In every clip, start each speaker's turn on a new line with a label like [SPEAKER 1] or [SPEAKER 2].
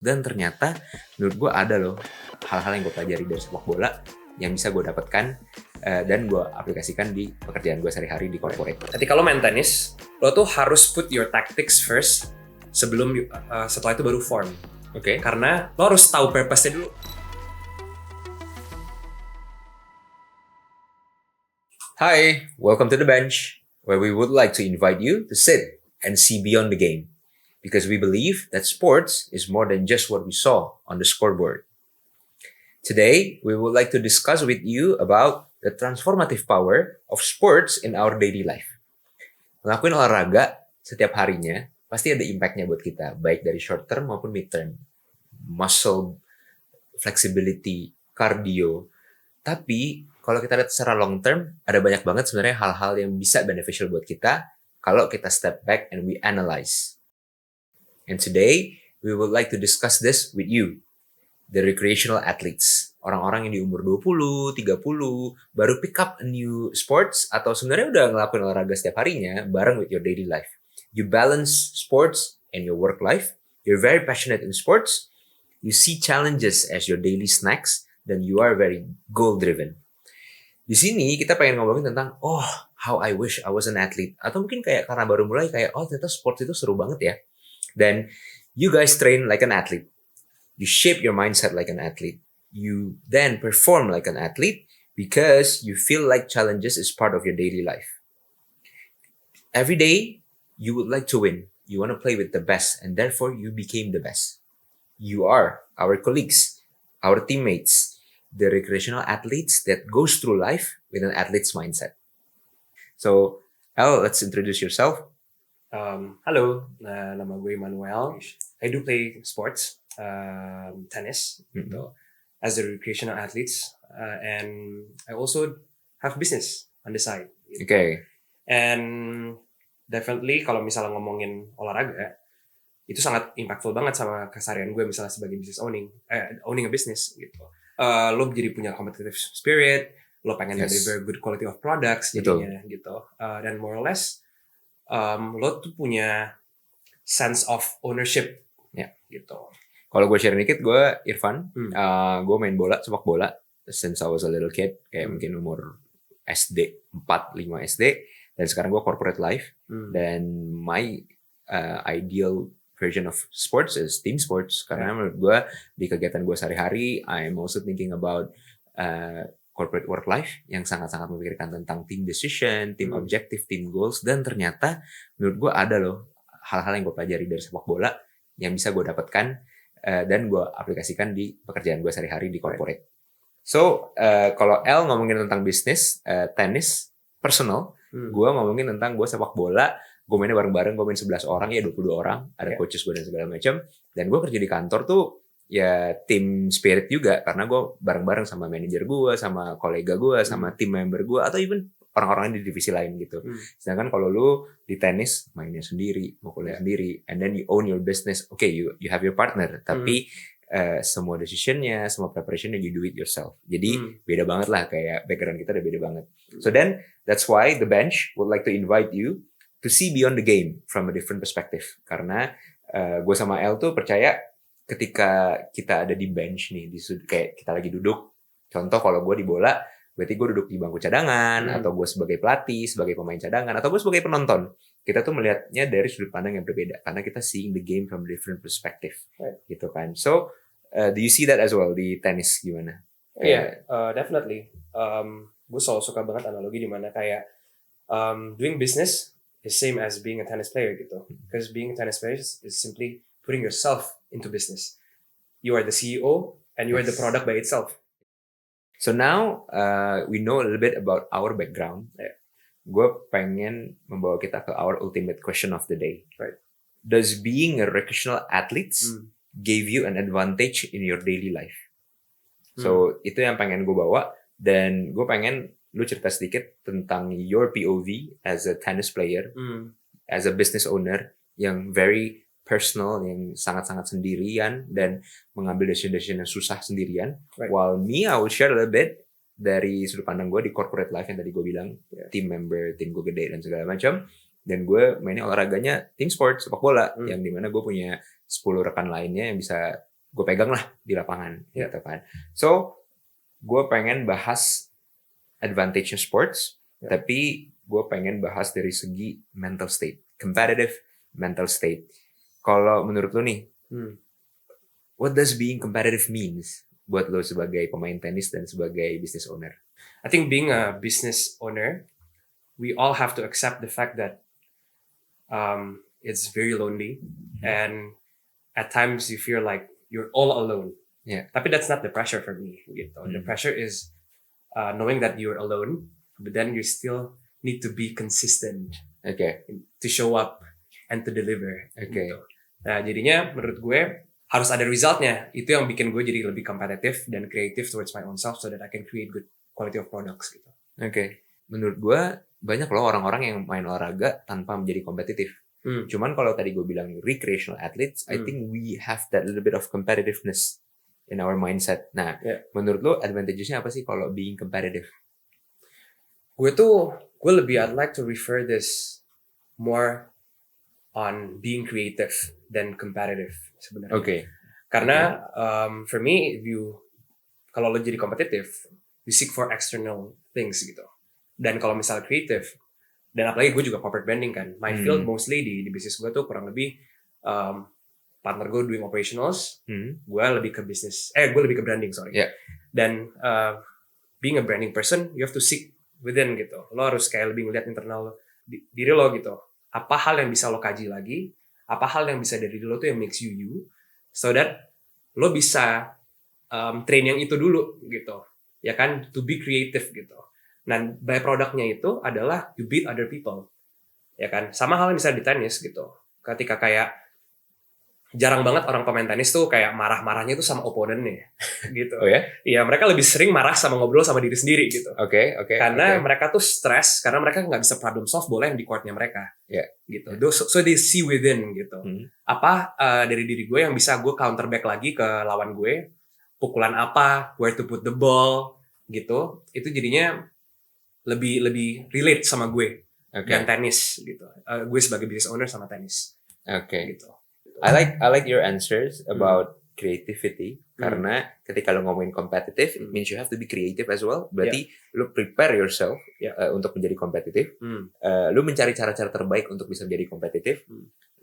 [SPEAKER 1] Dan ternyata menurut gue ada loh hal-hal yang gue pelajari dari sepak bola yang bisa gue dapatkan dan gue aplikasikan di pekerjaan gue sehari-hari di corporate.
[SPEAKER 2] Ketika lo main tenis, lo tuh harus put your tactics first sebelum setelah itu baru form.
[SPEAKER 1] Oke.
[SPEAKER 2] Karena lo harus tahu purpose-nya dulu.
[SPEAKER 1] Hi, welcome to the bench, where we would like to invite you to sit and see beyond the game, because we believe that sports is more than just what we saw on the scoreboard. Today, we would like to discuss with you about the transformative power of sports in our daily life. Ngelakuin olahraga setiap harinya pasti ada impact-nya buat kita, baik dari short term maupun mid term. Muscle, flexibility, cardio. Tapi kalau kita lihat secara long term, ada banyak banget sebenarnya hal-hal yang bisa beneficial buat kita kalau kita step back and we analyze. And today, we would like to discuss this with you, the recreational athletes. Orang-orang yang di umur 20, 30, baru pick up a new sports, atau sebenarnya udah ngelakuin olahraga setiap harinya bareng with your daily life. You balance sports and your work life. You're very passionate in sports. You see challenges as your daily snacks, dan you are very goal-driven. Di sini kita pengen ngomongin tentang, how I wish I was an athlete. Atau mungkin kayak karena baru mulai kayak, ternyata sports itu seru banget ya. Dan you guys train like an athlete. You shape your mindset like an athlete. You then perform like an athlete because you feel like challenges is part of your daily life. Every day, you would like to win. You want to play with the best, and therefore you became the best. You are our colleagues, our teammates, the recreational athletes that goes through life with an athlete's mindset. So, Al, let's introduce yourself.
[SPEAKER 2] Halo, nama gue Manuel. I do play sports, tennis, gitu, as a recreational athlete, and I also have business on the side. Gitu.
[SPEAKER 1] Okay.
[SPEAKER 2] And definitely kalau misalnya ngomongin olahraga, itu sangat impactful banget sama keseharian gue misalnya sebagai owning a business gitu. Lo jadi punya competitive spirit, lo pengen deliver good quality of products jadinya gitu. Dan more or less lo tuh punya sense of ownership ya gitu.
[SPEAKER 1] Kalau gue share dikit, gue Irfan. Gue main bola, sepak bola since I was a little kid, kayak mungkin umur SD 4-5 SD, dan sekarang gue corporate life. Dan my ideal version of sports is team sports, karena menurut gue di kegiatan gue sehari-hari, I'm also thinking about corporate work life yang sangat-sangat memikirkan tentang team decision, team objective, team goals. Dan ternyata menurut gue ada loh hal-hal yang gue pelajari dari sepak bola yang bisa gue dapatkan dan gue aplikasikan di pekerjaan gue sehari-hari di corporate. So, kalau L ngomongin tentang bisnis, tenis, personal, gue ngomongin tentang gue sepak bola. Gue mainnya bareng-bareng, gue main 11 orang, ya 22 orang. Ada coaches gue dan segala macam. Dan gue kerja di kantor tuh, ya team spirit juga. Karena gue bareng-bareng sama manajer gue, sama kolega gue, sama team member gue, atau even orang-orang di divisi lain gitu. Sedangkan kalau lu di tenis, mainnya sendiri, mau kuliah sendiri. And then you own your business. Okay, you have your partner. Tapi semua decisionnya, semua preparationnya, you do it yourself. Jadi beda banget lah, kayak background kita udah beda banget. So then, that's why the bench would like to invite you to see beyond the game from a different perspective. Karena gue sama El tuh percaya ketika kita ada di bench nih, kayak kita lagi duduk, contoh kalau gue di bola, berarti gue duduk di bangku cadangan, atau gue sebagai pelatih, sebagai pemain cadangan, atau gue sebagai penonton. Kita tuh melihatnya dari sudut pandang yang berbeda, karena kita seeing the game from a different perspective. Gitu kan. So, do you see that as well di tenis gimana?
[SPEAKER 2] Yeah, definitely. Gue selalu suka banget analogi di mana kayak doing business is same as being a tennis player gitu. Because being a tennis player is simply putting yourself into business. You are the CEO and you are the product by itself.
[SPEAKER 1] So now we know a little bit about our background. Gue pengen membawa kita ke our ultimate question of the day.
[SPEAKER 2] Right.
[SPEAKER 1] Does being a recreational athlete give you an advantage in your daily life? So itu yang pengen gue bawa, dan gue pengen lu cerita sedikit tentang your POV as a tennis player, as a business owner yang very personal, yang sangat-sangat sendirian dan mengambil decision-decision yang susah sendirian. While me, I will share a little bit dari sudut pandang gue di corporate life yang tadi gue bilang, team member, tim gue gede dan segala macam. Dan gue mainnya olahraganya team sport, sepak bola, yang dimana gue punya 10 rekan lainnya yang bisa gue pegang lah di lapangan
[SPEAKER 2] Yeah.
[SPEAKER 1] gitu kan. So gue pengen bahas advantage sports, tapi gue pengen bahas dari segi mental state, competitive mental state. Kalau menurut lo nih, what does being competitive means buat lo sebagai pemain tenis dan sebagai business owner?
[SPEAKER 2] I think being a business owner, we all have to accept the fact that it's very lonely, and at times you feel like you're all alone.
[SPEAKER 1] Yeah.
[SPEAKER 2] Tapi that's not the pressure for me. Gitu. The pressure is knowing that you're alone, but then you still need to be consistent
[SPEAKER 1] Oke.
[SPEAKER 2] to show up and to deliver.
[SPEAKER 1] Oke.
[SPEAKER 2] Gitu. Nah, jadinya menurut gue harus ada resultnya. Itu yang bikin gue jadi lebih kompetitif dan creative towards my own self so that I can create good quality of products gitu.
[SPEAKER 1] Oke. Menurut gue banyak loh orang-orang yang main olahraga tanpa menjadi kompetitif. Cuman kalau tadi gue bilang recreational athletes, I think we have that little bit of competitiveness in our mindset. Nah, menurut lo advantages-nya apa sih kalau being competitive?
[SPEAKER 2] Gue lebih I'd like to refer this more on being creative than competitive sebenarnya.
[SPEAKER 1] Oke.
[SPEAKER 2] Karena for me, kalau lo jadi kompetitif, you seek for external things gitu. Dan kalau misalnya creative, dan apalagi gue juga corporate branding kan, my field mostly di bisnis gue tuh kurang lebih partner gue doing operationals, gue lebih ke branding, sorry.
[SPEAKER 1] Yeah.
[SPEAKER 2] Dan being a branding person, you have to seek within gitu. Lo harus kayak lebih ngeliat internal diri lo gitu. Apa hal yang bisa lo kaji lagi, apa hal yang bisa dari diri lo tuh yang makes you you, so that lo bisa train yang itu dulu gitu. Ya kan, to be creative gitu. Nah, by-productnya itu adalah you beat other people. Ya kan? Sama halnya misalnya di tenis gitu. Ketika kayak jarang banget orang pemain tenis tuh kayak marah-marahnya tuh sama opponentnya gitu.
[SPEAKER 1] Oh ya?
[SPEAKER 2] Iya, mereka lebih sering marah sama ngobrol sama diri sendiri gitu.
[SPEAKER 1] Oke.
[SPEAKER 2] Karena mereka tuh stres karena mereka nggak bisa problem solve bola yang di courtnya mereka.
[SPEAKER 1] Yeah.
[SPEAKER 2] Gitu. So they see within gitu. Apa dari diri gue yang bisa gue counter back lagi ke lawan gue? Pukulan apa? Where to put the ball? Gitu. Itu jadinya lebih relate sama gue dan tenis gitu. Gue sebagai business owner sama tenis.
[SPEAKER 1] Oke.
[SPEAKER 2] Gitu.
[SPEAKER 1] I like your answers about creativity karena ketika lo ngomongin competitive, it means you have to be creative as well. Berarti lo prepare yourself untuk menjadi kompetitif. Lo mencari cara-cara terbaik untuk bisa menjadi kompetitif.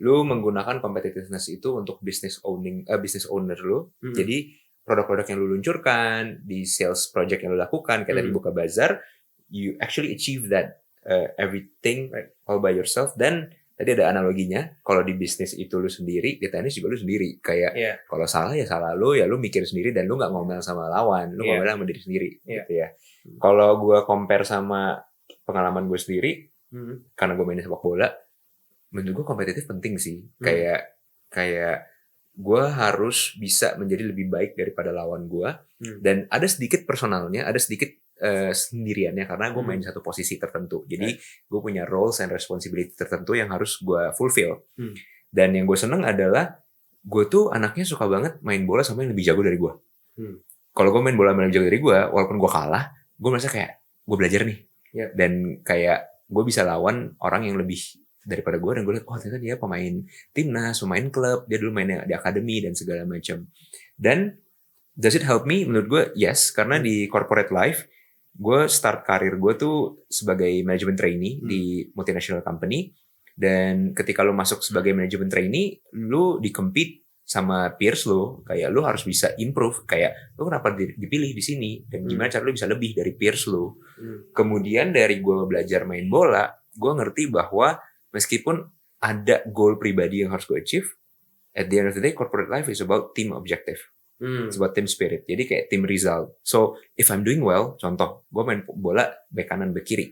[SPEAKER 1] Lo menggunakan competitiveness itu untuk business owner lo. Jadi produk-produk yang lo luncurkan di sales project yang lo lakukan kayak tadi buka bazar, you actually achieve that everything all by yourself. Dan tadi ada analoginya, kalau di bisnis itu lu sendiri, di tenis juga lu sendiri. Kayak kalau salah ya salah lu, ya lu mikir sendiri dan lu nggak ngomel sama lawan, lu ngomel sama diri sendiri. Gitu ya. Kalau gue compare sama pengalaman gue sendiri, karena gue main sepak bola, menurut gue kompetitif penting sih. Kayak gue harus bisa menjadi lebih baik daripada lawan gue. Dan ada sedikit personalnya, ada sedikit sendiriannya karena gue main satu posisi tertentu. Jadi gue punya roles and responsibility tertentu yang harus gue fulfill. Dan yang gue seneng adalah gue tuh anaknya suka banget main bola sama yang lebih jago dari gue. Kalau gue main bola sama yang lebih jago dari gue, walaupun gue kalah, gue merasa kayak gue belajar nih. Dan kayak gue bisa lawan orang yang lebih daripada gue, dan gue lihat, oh ternyata dia pemain timnas, pemain klub, dia dulu mainnya di akademi dan segala macam. Dan does it help me? Menurut gue yes, karena di corporate life gue start karir gue tuh sebagai management trainee di multinational company, dan ketika lo masuk sebagai management trainee, lo di-compete sama peers lo, kayak lo harus bisa improve, kayak lo kenapa dipilih di sini dan gimana cara lo bisa lebih dari peers lo. Kemudian dari gue belajar main bola, gue ngerti bahwa meskipun ada goal pribadi yang harus gue achieve, at the end of the day corporate life is about team objective. It's about team spirit. Jadi kayak team result. So, if I'm doing well, contoh, gue main bola back kanan, back kiri.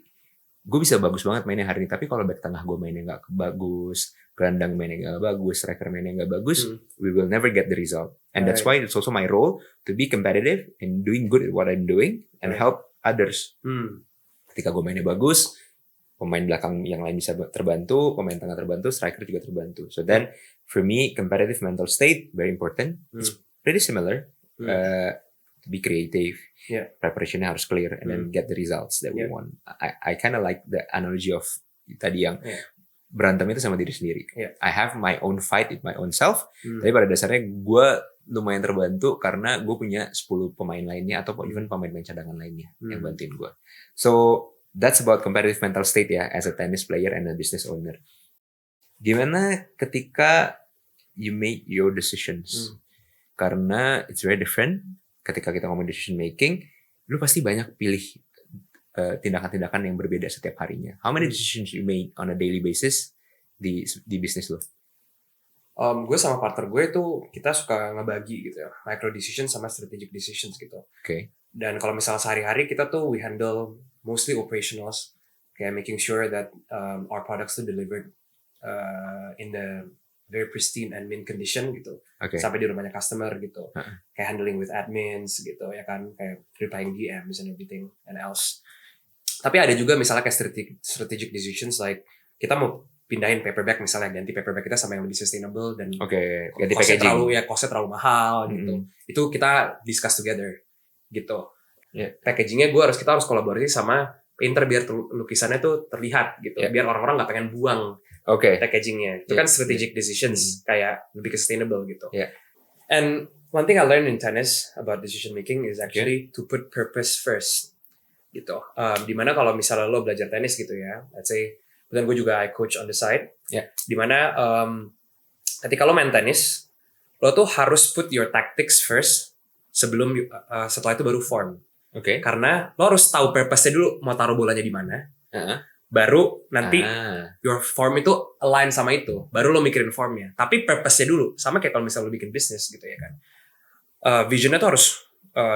[SPEAKER 1] Gue bisa bagus banget mainnya hari ini. Tapi kalau back tengah gue mainnya nggak bagus, gelandang mainnya nggak bagus, striker mainnya nggak bagus, we will never get the result. And that's why it's also my role to be competitive and doing good at what I'm doing and help others. Ketika gue mainnya bagus, pemain belakang yang lain bisa terbantu, pemain tengah terbantu, striker juga terbantu. So then, for me, competitive mental state, very important. It's pretty similar. To be creative, preparationnya harus clear, and then get the results that we want. I kind of like the analogy of tadi yang berantem itu sama diri sendiri. I have my own fight with my own self, tapi pada dasarnya gue lumayan terbantu karena gue punya 10 pemain lainnya atau even pemain-pemain cadangan lainnya yang
[SPEAKER 2] Hmm.
[SPEAKER 1] bantuin gue. So that's about competitive mental state ya as a tennis player and a business owner. Gimana ketika you make your decisions? Karena it's very different ketika kita ngomong decision making, lu pasti banyak pilih tindakan-tindakan yang berbeda setiap harinya. How many decisions you make on a daily basis di bisnis lu?
[SPEAKER 2] Gue sama partner gue itu kita suka ngebagi gitu ya, micro decisions sama strategic decisions gitu.
[SPEAKER 1] Oke.
[SPEAKER 2] Dan kalau misalnya sehari-hari kita tuh we handle mostly operationals, kayak making sure that our products tuh delivered in the very pristine and mint condition gitu,
[SPEAKER 1] Oke.
[SPEAKER 2] sampai di rumahnya customer gitu. Kayak handling with admins gitu ya kan, kayak replying DMs and everything and else. Tapi ada juga misalnya kayak strategic decisions like kita mau pindahin paperback misalnya, ganti paperback kita sama yang lebih sustainable dan
[SPEAKER 1] Oke, ganti
[SPEAKER 2] costnya
[SPEAKER 1] packaging.
[SPEAKER 2] terlalu mahal gitu.
[SPEAKER 1] Mm-mm.
[SPEAKER 2] Itu kita discuss together gitu.
[SPEAKER 1] Yeah.
[SPEAKER 2] Packagingnya kita harus kolaborasi sama painter biar lukisannya tuh terlihat gitu.
[SPEAKER 1] Yeah.
[SPEAKER 2] Biar orang-orang nggak pengen buang
[SPEAKER 1] Oke.
[SPEAKER 2] packagingnya. Itu kan strategic decisions, kayak lebih ke sustainable gitu.
[SPEAKER 1] Yeah.
[SPEAKER 2] And one thing I learned in tennis about decision making is actually to put purpose first gitu. Dimana kalau misalnya lo belajar tenis gitu ya, let's say, dan gue juga I coach on the side.
[SPEAKER 1] Yeah.
[SPEAKER 2] Dimana ketika lo main tenis, lo tuh harus put your tactics first sebelum setelah itu baru form.
[SPEAKER 1] Oke.
[SPEAKER 2] Karena lo harus tahu purpose-nya dulu mau taruh bolanya di mana.
[SPEAKER 1] Uh-huh.
[SPEAKER 2] Baru nanti your form itu align sama itu. Baru lo mikirin formnya. Tapi purpose-nya dulu. Sama kayak kalau misalnya lo bikin bisnis gitu ya kan. Visionnya tuh harus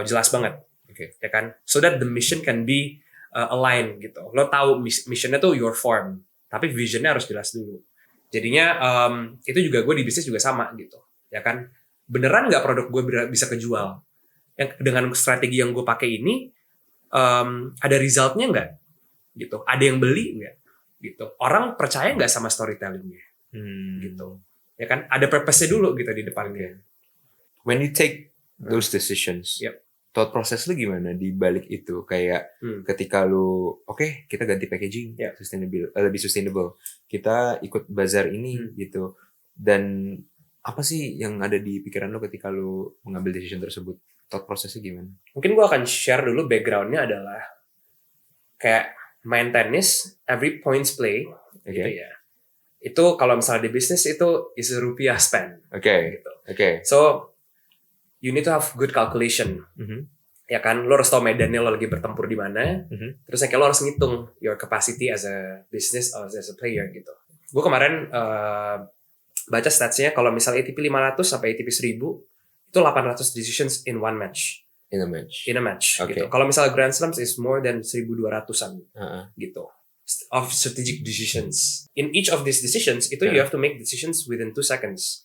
[SPEAKER 2] jelas banget.
[SPEAKER 1] Okay.
[SPEAKER 2] Ya kan? So that the mission can be align gitu. Lo tahu missionnya tuh your form, tapi visionnya harus jelas dulu. Jadinya itu juga gue di bisnis juga sama gitu, ya kan? Beneran nggak produk gue bisa kejual? Yang dengan strategi yang gue pakai ini ada resultnya nggak? Gitu. Ada yang beli nggak? Gitu. Orang percaya nggak sama storytellingnya? Gitu. Ya kan? Ada purpose-nya dulu gitu di depannya.
[SPEAKER 1] When you take those decisions.
[SPEAKER 2] Yep.
[SPEAKER 1] Thought proses lu gimana di balik itu? Kayak ketika lu oke, kita ganti packaging, lebih sustainable. Kita ikut bazar ini gitu. Dan apa sih yang ada di pikiran lu ketika lu mengambil decision tersebut? Thought prosesnya gimana?
[SPEAKER 2] Mungkin gue akan share dulu background-nya adalah kayak main tenis, every points play, gitu ya. Itu kalau misalnya di bisnis itu is a rupiah spend. Gitu. So you need to have good calculation. Ya kan, lo harus tahu medannya lo lagi bertempur di mana. Terus kayak lo harus ngitung your capacity as a business or as a player gitu. Gue kemarin baca statsnya kalau misalnya ATP 500 sampai ATP 1000 itu 800 decisions in one match.
[SPEAKER 1] In a match.
[SPEAKER 2] Gitu. Kalau misalnya Grand Slams is more than 1200-an gitu. Of strategic decisions. In each of these decisions itu you have to make decisions within 2 seconds.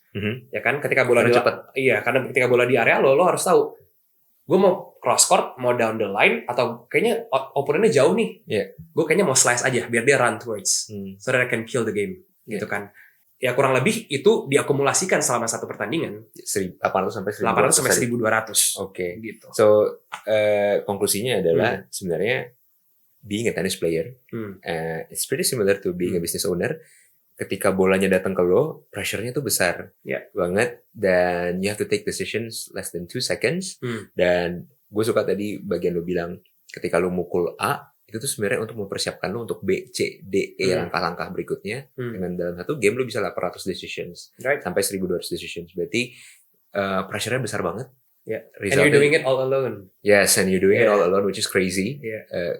[SPEAKER 2] Ya kan, ketika bola karena ketika bola di area lo harus tahu gue mau cross court, mau down the line, atau kayaknya oponennya jauh nih. Gue kayaknya mau slice aja biar dia run towards so that I can kill the game. Gitu kan. Ya kurang lebih itu diakumulasikan selama satu pertandingan.
[SPEAKER 1] 800 sampai
[SPEAKER 2] 1200.
[SPEAKER 1] Oke.
[SPEAKER 2] Gitu.
[SPEAKER 1] So konklusinya adalah sebenarnya being a tennis player, it's pretty similar to being a business owner. Ketika bolanya datang ke lo, pressure-nya tuh besar banget, dan you have to take decisions less than 2 seconds. Dan gue suka tadi bagian lo bilang, ketika lo mukul A, itu tuh sebenarnya untuk mempersiapkan lo untuk B, C, D, E langkah-langkah berikutnya. Dengan dalam satu game lo bisa 800 decisions, sampai 1200 decisions. Berarti pressure-nya besar banget.
[SPEAKER 2] And you're doing it all alone.
[SPEAKER 1] Yes, and you're doing it all alone, which is crazy.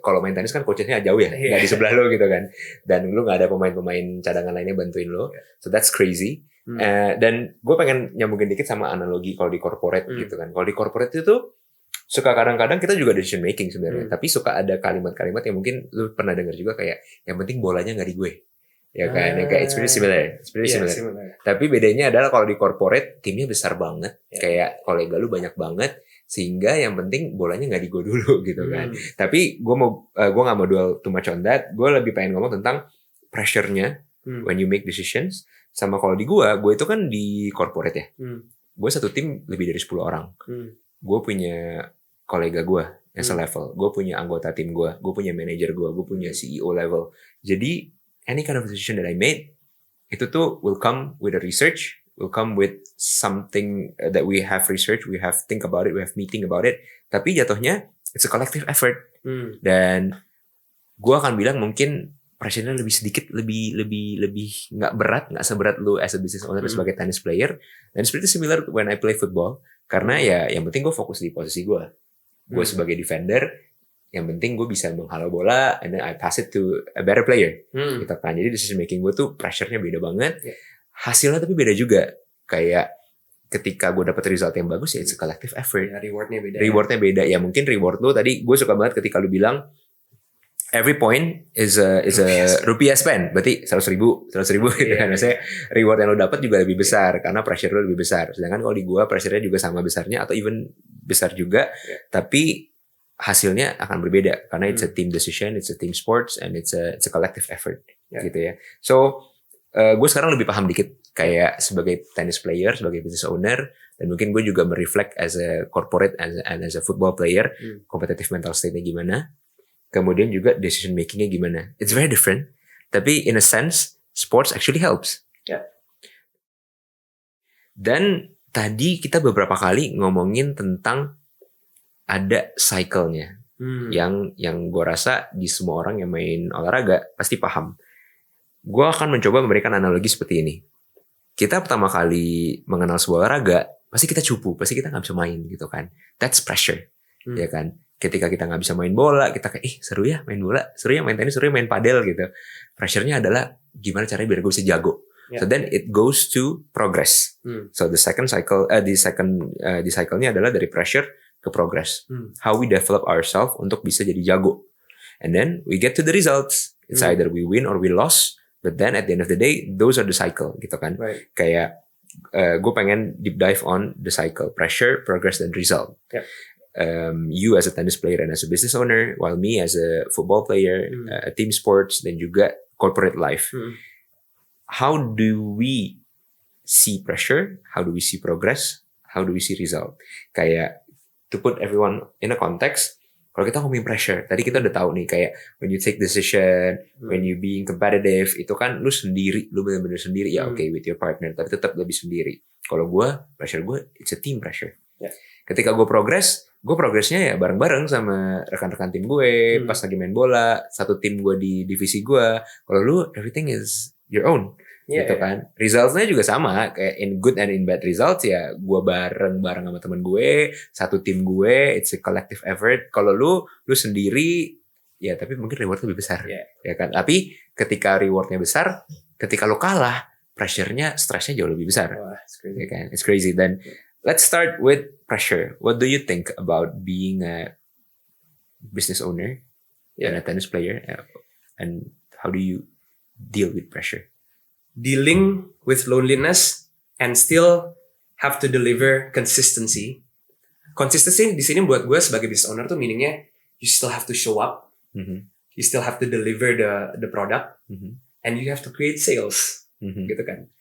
[SPEAKER 1] Kalau main tenis kan coachnya jauh ya, nggak di sebelah lo gitu kan. Dan lo nggak ada pemain-pemain cadangan lainnya bantuin lo. So that's crazy. Dan gue pengen nyambungin dikit sama analogi kalau di corporate gitu kan. Kalau di corporate itu suka kadang-kadang kita juga decision making sebenarnya. Tapi suka ada kalimat-kalimat yang mungkin lo pernah dengar juga kayak, yang penting bolanya nggak di gue. Ya kan, kayak it's pretty similar. Tapi bedanya adalah kalau di corporate timnya besar banget, kayak kolega lu banyak banget, sehingga yang penting bolanya nggak di gue dulu gitu kan. Tapi gue nggak mau dwell too much on that. Gue lebih pengen ngomong tentang pressure-nya when you make decisions. Sama kalau di gue itu kan di corporate ya. Gue satu tim lebih dari 10 orang. Gue punya kolega gue yang selevel. Gue punya anggota tim gue punya manajer gue punya CEO level. Jadi any kind of decision that I made, itu tuh will come with a research, will come with something that we have research, we have think about it, we have meeting about it. Tapi jatuhnya it's a collective effort. Dan gue akan bilang mungkin pressure-nya lebih sedikit, lebih nggak berat, nggak seberat lu as a business owner sebagai tennis player. Dan seperti similar when I play football, karena ya yang penting gue fokus di posisi gue. Gue sebagai defender, yang penting gue bisa menghalau bola, and then I pass it to a better player. Gitu kan. Jadi decision making gue tuh pressure-nya beda banget. Hasilnya tapi beda juga. Kayak ketika gue dapet result yang bagus ya it's a collective effort.
[SPEAKER 2] Ya, rewardnya beda.
[SPEAKER 1] Rewardnya beda. Ya mungkin reward lu tadi gue suka banget ketika lu bilang every point is a rupiah spend. Berarti 100.000 gitu kan. Maksudnya reward yang lu dapat juga lebih besar karena pressure lu lebih besar. Sedangkan kalau di gue pressure-nya juga sama besarnya atau even besar juga. Tapi hasilnya akan berbeda karena it's a team decision, it's a team sports, and it's a collective effort gitu ya. So gue sekarang lebih paham dikit kayak sebagai tennis player, sebagai business owner, dan mungkin gue juga mereflect as a corporate and as a football player, competitive mental state-nya gimana, kemudian juga decision making-nya gimana. It's very different, tapi in a sense sports actually helps. Dan tadi kita beberapa kali ngomongin tentang ada cycle-nya yang gue rasa di semua orang yang main olahraga pasti paham. Gue akan mencoba memberikan analogi seperti ini. Kita pertama kali mengenal sebuah olahraga, pasti kita cupu, pasti kita nggak bisa main gitu kan. That's pressure, ya kan. Ketika kita nggak bisa main bola, kita kayak seru ya main bola, seru ya main tenis, seru ya main padel gitu. Pressure-nya adalah gimana caranya biar gue bisa jago. So then it goes to progress. So the second cycle, di cycle-nya adalah dari pressure ke progress. How we develop ourselves untuk bisa jadi jago. And then we get to the results. It's either we win or we lost. But then at the end of the day, those are the cycle gitu kan.
[SPEAKER 2] Right.
[SPEAKER 1] Kayak gue pengen deep dive on the cycle. Pressure, progress, dan result. You as a tennis player and as a business owner, while me as a football player, team sports, dan juga corporate life. How do we see pressure? How do we see progress? How do we see result? Kayak to put everyone in a context, kalau kita ngomongin pressure, tadi kita udah tahu nih kayak when you take decision, when you being competitive, itu kan lu sendiri, lu benar-benar sendiri ya oke, with your partner, tapi tetap lebih sendiri. Kalau pressure gue, it's a team pressure. Ketika gue progresnya ya bareng-bareng sama rekan-rekan tim gue, pas lagi main bola, satu tim gue di divisi gue. Kalau lu, everything is your own. Gitu kan. Resultsnya juga sama, kayak in good and in bad results ya gue bareng sama temen gue, satu tim gue, it's a collective effort. Kalau lu sendiri ya tapi mungkin rewardnya lebih besar. Ya kan. Tapi ketika rewardnya besar, ketika lu kalah, pressure-nya, stressnya jauh lebih besar.
[SPEAKER 2] It's crazy.
[SPEAKER 1] Ya kan? It's crazy. Dan let's start with pressure. What do you think about being a business owner and a tennis player? And how do you deal with pressure?
[SPEAKER 2] Dealing with loneliness and still have to deliver consistency. Consistency di sini buat gue sebagai business owner tuh meaningnya you still have to show up, you still have to deliver the product, and you have to create sales, gitu kan.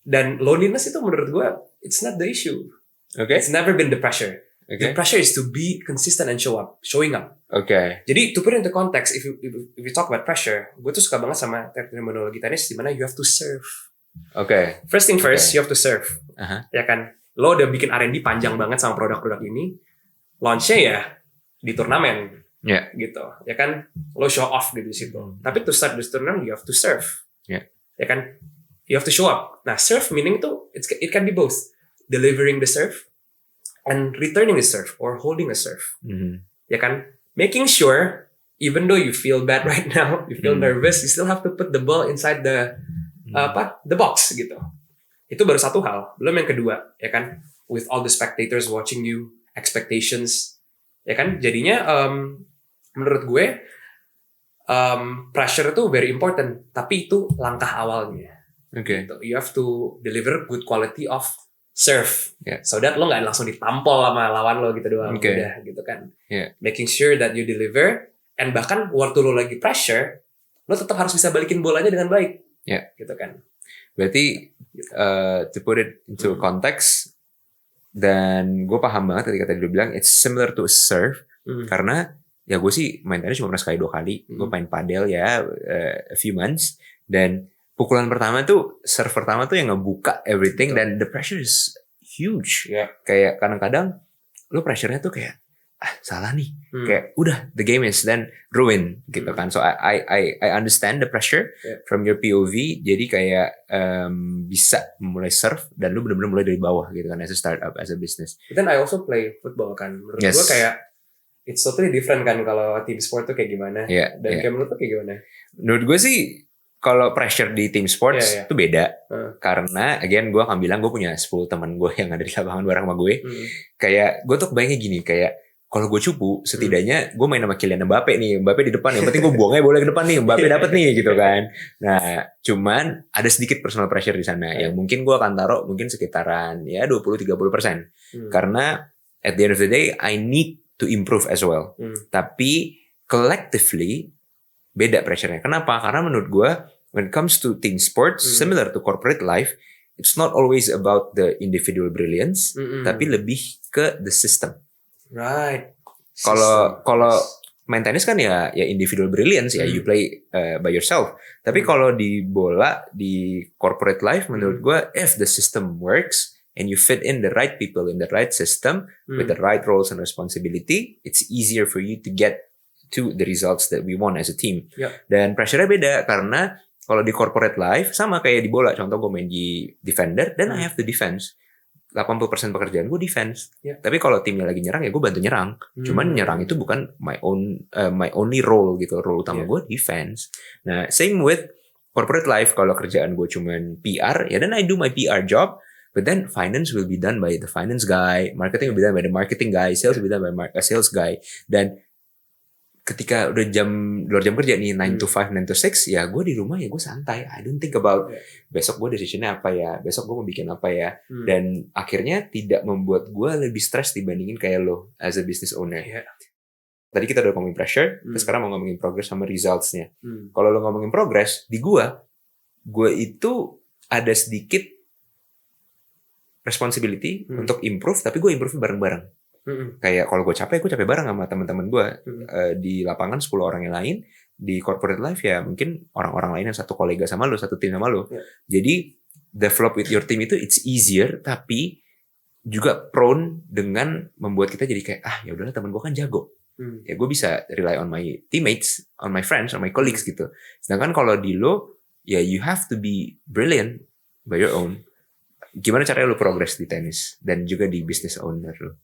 [SPEAKER 2] Dan loneliness itu menurut gue it's not the issue.
[SPEAKER 1] Okay.
[SPEAKER 2] It's never been the pressure.
[SPEAKER 1] Okay.
[SPEAKER 2] The pressure is to be consistent and showing up.
[SPEAKER 1] Okay.
[SPEAKER 2] Jadi to put it into context, if you talk about pressure, gue tuh suka banget sama terminologi tenis di mana you have to serve.
[SPEAKER 1] Okay.
[SPEAKER 2] First thing first, you have to serve.
[SPEAKER 1] Uh-huh.
[SPEAKER 2] Ya kan, lo udah bikin R&D panjang banget sama produk-produk ini, launch-nya ya di turnamen, gitu. Ya kan, lo show off gitu di situ. Tapi to start this tournament, you have to serve. Ya kan, you have to show up. Nah, serve meaning itu it can be both delivering the serve and returning the serve or holding a serve. Ya kan? Making sure even though you feel bad right now, you feel nervous, you still have to put the ball inside the box gitu. Itu baru satu hal. Belum yang kedua, ya kan? With all the spectators watching you, expectations, ya kan? Jadinya menurut gue pressure itu very important, tapi itu langkah awalnya.
[SPEAKER 1] Okay.
[SPEAKER 2] Gitu. You have to deliver good quality of serve, so that lo nggak langsung ditampol sama lawan lo gitu doang, udah gitu kan. Making sure that you deliver, and bahkan waktu lo lagi pressure, lo tetap harus bisa balikin bolanya dengan baik, gitu kan.
[SPEAKER 1] Berarti to put it into context, dan gue paham banget ketika tadi lo bilang it's similar to a serve, karena ya gue sih main tenis cuma pernah sekali 2 kali, gue main padel ya a few months, dan pukulan pertama tuh, serve pertama tuh yang ngebuka everything, dan the pressure is huge.
[SPEAKER 2] Ya.
[SPEAKER 1] Kayak kadang-kadang lu pressure-nya tuh kayak salah nih, kayak udah the game is then ruined gitu kan. So I understand the pressure from your POV. Jadi kayak bisa mulai serve dan lu benar-benar mulai dari bawah gitu kan, as a startup, as a business.
[SPEAKER 2] But then I also play football kan. Menurut
[SPEAKER 1] Yes.
[SPEAKER 2] gue kayak it's totally different kan kalau team sport tuh kayak gimana.
[SPEAKER 1] Yeah,
[SPEAKER 2] Dan kayak menurut lu kayak gimana?
[SPEAKER 1] Menurut gue sih kalau pressure di team sports itu beda. Karena again gue akan bilang gue punya 10 teman gue yang ada di lapangan bareng sama gue. Kayak gue tuh kebayangnya gini, kayak kalau gue cupu, setidaknya gue main sama Kylian Mbappe nih. Mbappe di depan, yang penting gue buangnya bola ke depan nih. Mbappe dapet nih gitu kan. Nah, cuman ada sedikit personal pressure di sana. Yang mungkin gue akan taruh mungkin sekitaran ya 20-30%. Karena at the end of the day, I need to improve as well. Tapi collectively, beda pressure-nya. Kenapa? Karena menurut gue, when it comes to team sports, similar to corporate life, it's not always about the individual brilliance, tapi lebih ke the system.
[SPEAKER 2] Right.
[SPEAKER 1] Kalau main tenis kan ya individual brilliance ya, you play by yourself. Tapi kalau di bola, di corporate life, menurut gue, if the system works and you fit in the right people in the right system with the right roles and responsibility, it's easier for you to get to the results that we want as a team. Dan pressure-nya beda karena kalau di corporate life sama kayak di bola. Contoh gue main di defender, then I have to defense. 80% pekerjaan gue defense. Tapi kalau timnya lagi nyerang ya gue bantu nyerang. Cuman nyerang itu bukan my only role gitu. Role utama gue defense. Nah, same with corporate life. Kalau kerjaan gue cuman PR, ya then I do my PR job. But then finance will be done by the finance guy, marketing will be done by the marketing guy, sales will be done by a sales guy. Dan ketika udah luar jam kerja nih 9 to 5, 9 to 6, ya gue di rumah ya gue santai. I don't think about besok gue decisionnya apa ya, besok gue mau bikin apa ya. Dan akhirnya tidak membuat gue lebih stres dibandingin kayak lo as a business owner. Tadi kita udah ngomongin pressure, terus sekarang mau ngomongin progress sama results-nya. Kalau lo ngomongin progress, di gue itu ada sedikit responsibility untuk improve, tapi gue improve bareng-bareng. Kayak kalau gue capek bareng sama teman-teman gue. Di lapangan 10 orang yang lain, di corporate life ya mungkin orang-orang lain yang satu kolega sama lo, satu tim sama lo. Jadi develop with your team itu it's easier, tapi juga prone dengan membuat kita jadi kayak ya udahlah, teman gue kan jago. Ya gue bisa rely on my teammates, on my friends, on my colleagues gitu. Sedangkan kalau di lo ya you have to be brilliant by your own. Gimana caranya lo progress di tenis dan juga di business owner lo?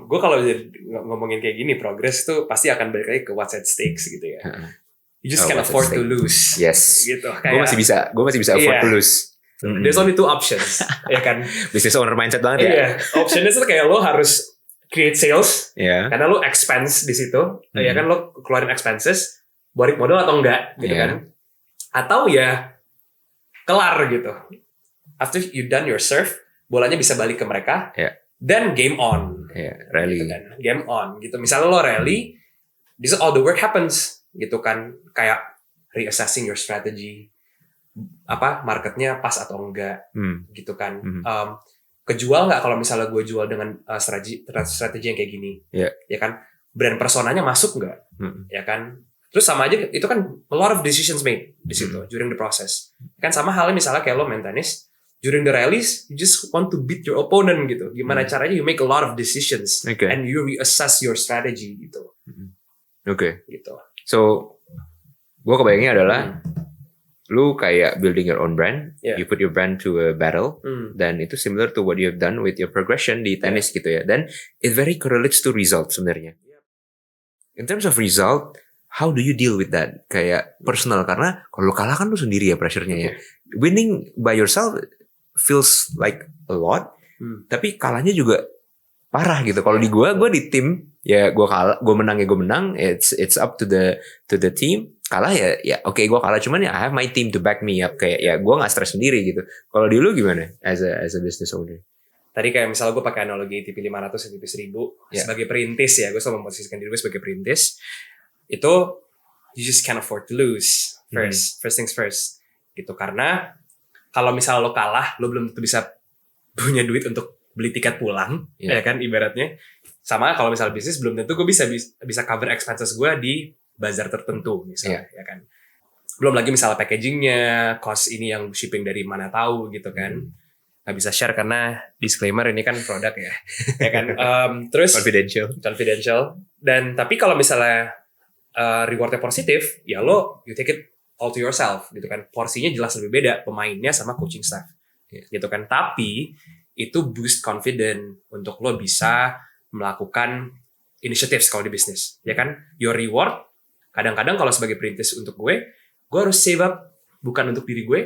[SPEAKER 2] Gue kalau ngomongin kayak gini, progress tuh pasti akan balik lagi ke what's at stakes gitu ya. You just can't afford to lose.
[SPEAKER 1] Yes.
[SPEAKER 2] Gitu.
[SPEAKER 1] Gue masih bisa afford to lose.
[SPEAKER 2] There's only 2 options, ya kan?
[SPEAKER 1] Business owner mindset banget ya.
[SPEAKER 2] Iya. Optionnya tuh kayak lo harus create sales, karena lo expense di situ, ya kan, lo keluarin expenses, balik modal atau enggak, gitu kan? Atau ya kelar gitu. After you done your serve, bolanya bisa balik ke mereka. Then game on.
[SPEAKER 1] Rally.
[SPEAKER 2] Gitu kan? Game on gitu. Misalnya lo rally, this is all the work happens gitu kan. Kayak reassessing your strategy. Marketnya pas atau enggak gitu kan. Kejual nggak kalau misalnya gue jual dengan strategi yang kayak gini. Ya kan. Brand personanya masuk nggak. Ya kan. Terus sama aja, itu kan a lot of decisions made di situ during the process. Kan sama halnya misalnya kayak lo main tenis, during the rallies, you just want to beat your opponent gitu. Gimana caranya you make a lot of decisions and you reassess your strategy gitu. Gitu.
[SPEAKER 1] So, gue kebayangnya adalah lu kayak building your own brand, you put your brand to a battle, dan itu similar to what you have done with your progression di tenis gitu ya. Dan it very correlates to result sebenarnya. In terms of result, how do you deal with that? Kayak personal, karena kalau lu kalah kan lu sendiri ya pressure-nya ya. Winning by yourself feels like a lot, tapi kalahnya juga parah gitu. Kalau di gue di tim ya gue kalah, gue menang. It's up to the team. Kalah ya oke, gue kalah, cuman ya I have my team to back me up. Kayak ya gue nggak stres sendiri gitu. Kalau di lu gimana as a business owner?
[SPEAKER 2] Tadi kayak misalnya gue pakai analogi TV 500 dan TV 1000 sebagai perintis ya, gue selalu memposisikan diri gue sebagai perintis. Itu you just can't afford to lose. First things first gitu. Karena kalau misalnya lo kalah, lo belum tentu bisa punya duit untuk beli tiket pulang, ya kan, ibaratnya. Sama kalau misalnya bisnis, belum tentu gue bisa cover expenses gue di bazar tertentu misalnya, ya kan. Belum lagi misalnya packagingnya, cost ini yang shipping dari mana tahu gitu kan. Nggak bisa share karena disclaimer ini kan produk ya. Ya kan. Terus confidential. Dan tapi kalau misalnya rewardnya positif, ya lo you take it all to yourself gitu kan. Porsinya jelas lebih beda pemainnya sama coaching staff. Gitu kan. Tapi itu boost confident untuk lo bisa melakukan initiatives kalau di bisnis. Ya kan. Your reward kadang-kadang kalau sebagai perintis untuk gue harus save up bukan untuk diri gue,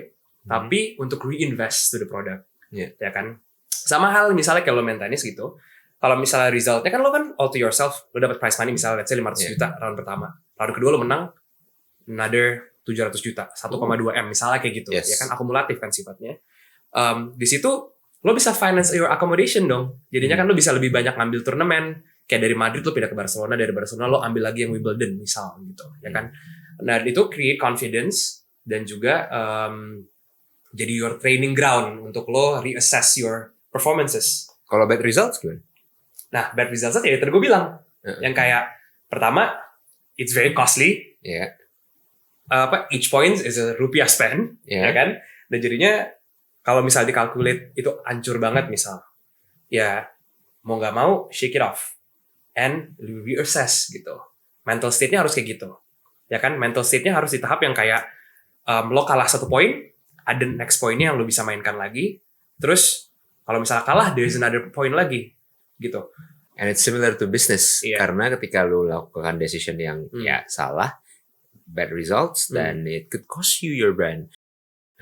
[SPEAKER 2] tapi untuk reinvest to the product. Ya kan? Sama hal misalnya kalau main tenis gitu, kalau misalnya resultnya kan lo kan all to yourself, lo dapat prize money misalnya let's say 500 juta round pertama. Round kedua lo menang another 700 juta, 1,2 M misalnya kayak gitu. Ya kan akumulatif kan sifatnya. Di situ lo bisa finance your accommodation dong. Jadinya kan lo bisa lebih banyak ngambil turnamen. Kayak dari Madrid lo pindah ke Barcelona, dari Barcelona lo ambil lagi yang Wimbledon misal gitu. Ya kan? Nah, itu create confidence dan juga jadi your training ground untuk lo reassess your performances.
[SPEAKER 1] Kalau bad results gimana?
[SPEAKER 2] Nah, bad results ya tadi gue bilang. Yang kayak pertama, it's very costly. Each point is a rupiah spend, ya kan? Dan jadinya kalau misal dikalkulate itu hancur banget misal. Ya, mau nggak mau shake it off and reassess gitu. Mental state-nya harus kayak gitu. Ya kan, mental state-nya harus di tahap yang kayak lo kalah 1 poin, ada next poinnya yang lo bisa mainkan lagi. Terus kalau misalnya kalah, there's another point lagi, gitu.
[SPEAKER 1] And it's similar to business karena ketika lo lakukan decision yang salah, bad results, then it could cost you your brand.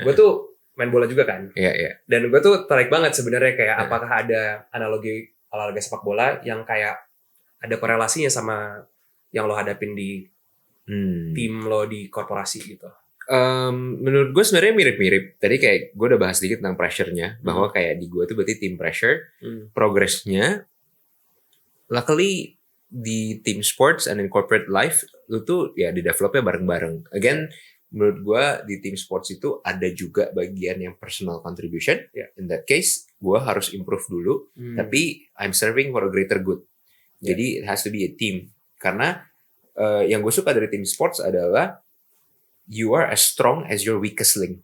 [SPEAKER 2] Gue tuh main bola juga kan.
[SPEAKER 1] Iya.
[SPEAKER 2] Dan gue tuh tertarik banget sebenarnya kayak apakah ada analogi olahraga sepak bola yang kayak ada korelasinya sama yang lo hadapin di tim lo di korporasi gitu.
[SPEAKER 1] Menurut gue sebenarnya mirip-mirip. Tadi kayak gue udah bahas sedikit tentang pressure-nya, bahwa kayak di gue tuh berarti team pressure, progress-nya. Luckily di team sports and in corporate life, lu tuh ya di developnya bareng-bareng. Again, menurut gue di team sports itu ada juga bagian yang personal contribution. In that case, gue harus improve dulu, tapi I'm serving for a greater good. Jadi it has to be a team. Karena yang gue suka dari team sports adalah you are as strong as your weakest link.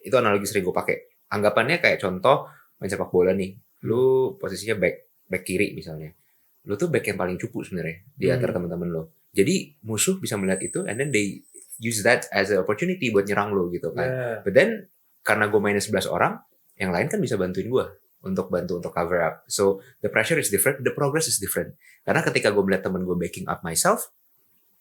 [SPEAKER 1] Itu analogi sering gue pakai. Anggapannya kayak contoh main sepak bola nih. Lu posisinya back kiri misalnya. Lu tuh back yang paling cupu sebenarnya di antara teman-teman lo. Jadi musuh bisa melihat itu and then they use that as an opportunity buat nyerang lo gitu kan. But then karena gue mainnya 11 orang, yang lain kan bisa bantuin gue untuk cover up. So the pressure is different, the progress is different. Karena ketika gue melihat teman gue backing up myself,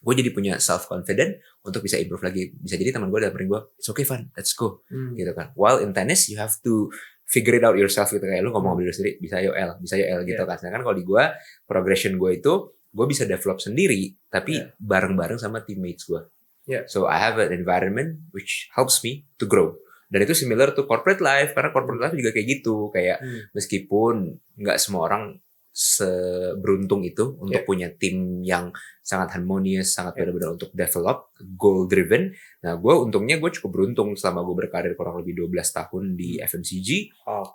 [SPEAKER 1] gue jadi punya self confident untuk bisa improve lagi. Bisa jadi teman gue dapetin gue, it's okay Van, let's go, gitu kan. While in tennis you have to figure it out yourself gitu, kayak lu ngomong ambil sendiri, bisa yo L gitu kan. Sedangkan kalau di gue, progression gue itu gue bisa develop sendiri, tapi bareng-bareng sama teammates gue. So I have an environment which helps me to grow. Dan itu similar to corporate life, karena corporate life juga kayak gitu, kayak meskipun nggak semua orang seberuntung itu untuk punya tim yang sangat harmonious, sangat benar-benar untuk develop, goal driven. Nah, gue untungnya gue cukup beruntung selama gue berkarir kurang lebih 12 tahun di FMCG.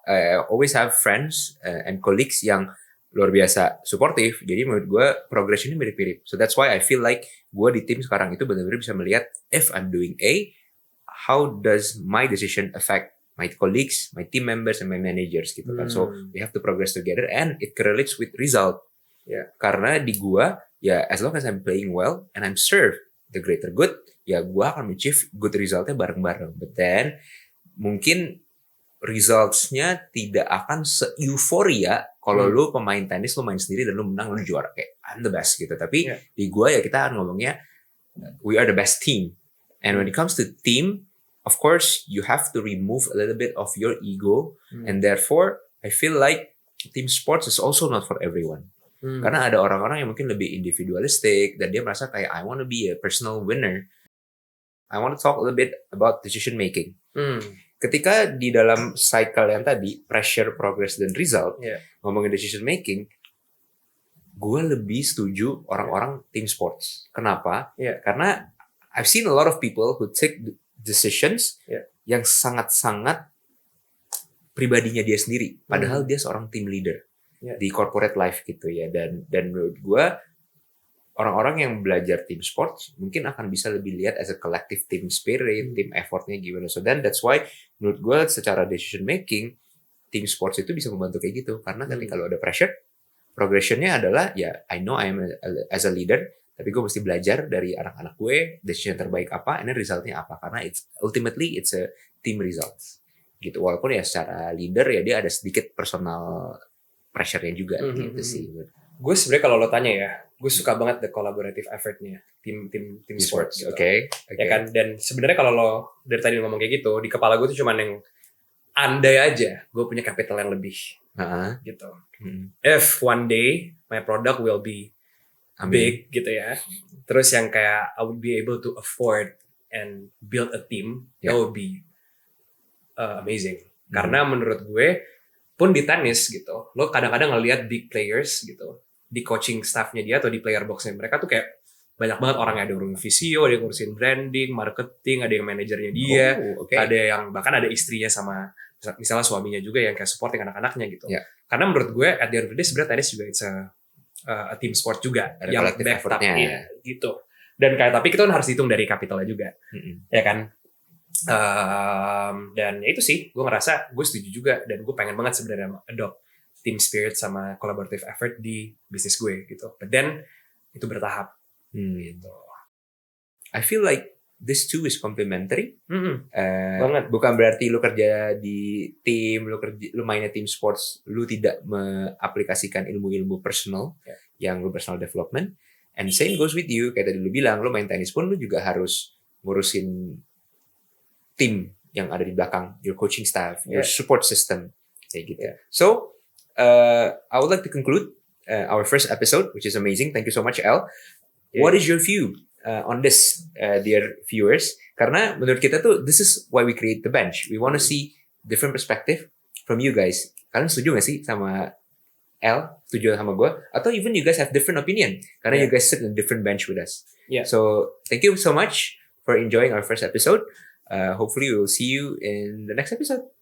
[SPEAKER 1] I always have friends and colleagues yang luar biasa supportive. Jadi menurut gue progressionnya mirip-mirip. So that's why I feel like gue di tim sekarang itu benar-benar bisa melihat if I'm doing A, how does my decision affect my colleagues, my team members, and my managers gitu kan. So we have to progress together and it correlates with result. Karena di gua, ya as long as I'm playing well and I'm serve the greater good, ya gua akan achieve good resultnya bareng-bareng. But then mungkin results-nya tidak akan se-euforia kalau lu pemain tenis, lu main sendiri dan lu menang, lu juara kayak I'm the best gitu. Tapi di gua ya kita akan ngomongnya we are the best team. And when it comes to team, of course, you have to remove a little bit of your ego, and therefore, I feel like team sports is also not for everyone. Karena ada orang-orang yang mungkin lebih individualistic dan dia merasa kayak I want to be a personal winner. I want to talk a little bit about decision making. Ketika di dalam cycle yang tadi pressure, progress, dan result, ngomongin decision making, gue lebih setuju orang-orang team sports. Kenapa? Karena I've seen a lot of people who take decisions yang sangat-sangat pribadinya dia sendiri, padahal dia seorang team leader di corporate life gitu ya. Dan menurut gue orang-orang yang belajar team sports mungkin akan bisa lebih lihat as a collective team spirit, team effortnya gimana. So then that's why menurut gue secara decision making team sports itu bisa membantu kayak gitu. Karena ketika lo ada pressure, progressionnya adalah ya I know I am as a leader, tapi gue mesti belajar dari anak-anak gue decision terbaik apa, and then resultnya apa. Karena ultimately it's a team results gitu. Walaupun ya secara leader ya dia ada sedikit personal pressure-nya juga gitu sih.
[SPEAKER 2] Gue sebenarnya kalau lo tanya ya, gue suka banget the collaborative effort-nya tim sports gitu.
[SPEAKER 1] Oke.
[SPEAKER 2] Ya kan, dan sebenarnya kalau lo dari tadi ngomong kayak gitu, di kepala gue tuh cuman yang andai aja gue punya capital yang lebih gitu. If one day my product will be big gitu ya, terus yang kayak I would be able to afford and build a team, that would be amazing. Karena menurut gue pun di tenis gitu, lo kadang-kadang ngelihat big players gitu di coaching staffnya dia atau di player boxnya mereka tuh kayak banyak banget orang yang ada ngurusin visio, ada yang ngurusin branding, marketing, ada yang manajernya dia, ada yang bahkan ada istrinya sama misalnya suaminya juga yang kayak supporting anak-anaknya gitu. Karena menurut gue at the end of the day sebenarnya tenis juga it's a team sport juga
[SPEAKER 1] ada
[SPEAKER 2] yang backed up gitu. Dan kayak tapi kita kan harus hitung dari kapitalnya juga, ya kan. Dan ya itu sih gue ngerasa gue setuju juga dan gue pengen banget sebenarnya adopt team spirit sama collaborative effort di bisnis gue gitu. But then itu bertahap gitu.
[SPEAKER 1] I feel like this two is complementary.
[SPEAKER 2] Banget.
[SPEAKER 1] Bukan berarti lu kerja di tim, lu mainnya team sports, lu tidak mengaplikasikan ilmu-ilmu personal yang lu personal development. And same goes with you, kayak tadi lu bilang, lu main tenis pun lu juga harus ngurusin tim yang ada di belakang, your coaching staff, your support system, kayak gitu. So, I would like to conclude our first episode, which is amazing. Thank you so much, El. What is your view on this, dear viewers? Karena menurut kita tuh, this is why we create the bench. We want to see different perspective from you guys. Kalian setuju gak sih sama El? Setuju sama gue? Atau even you guys have different opinion? Karena you guys sit in a different bench with us. So, thank you so much for enjoying our first episode. Hopefully, we will see you in the next episode.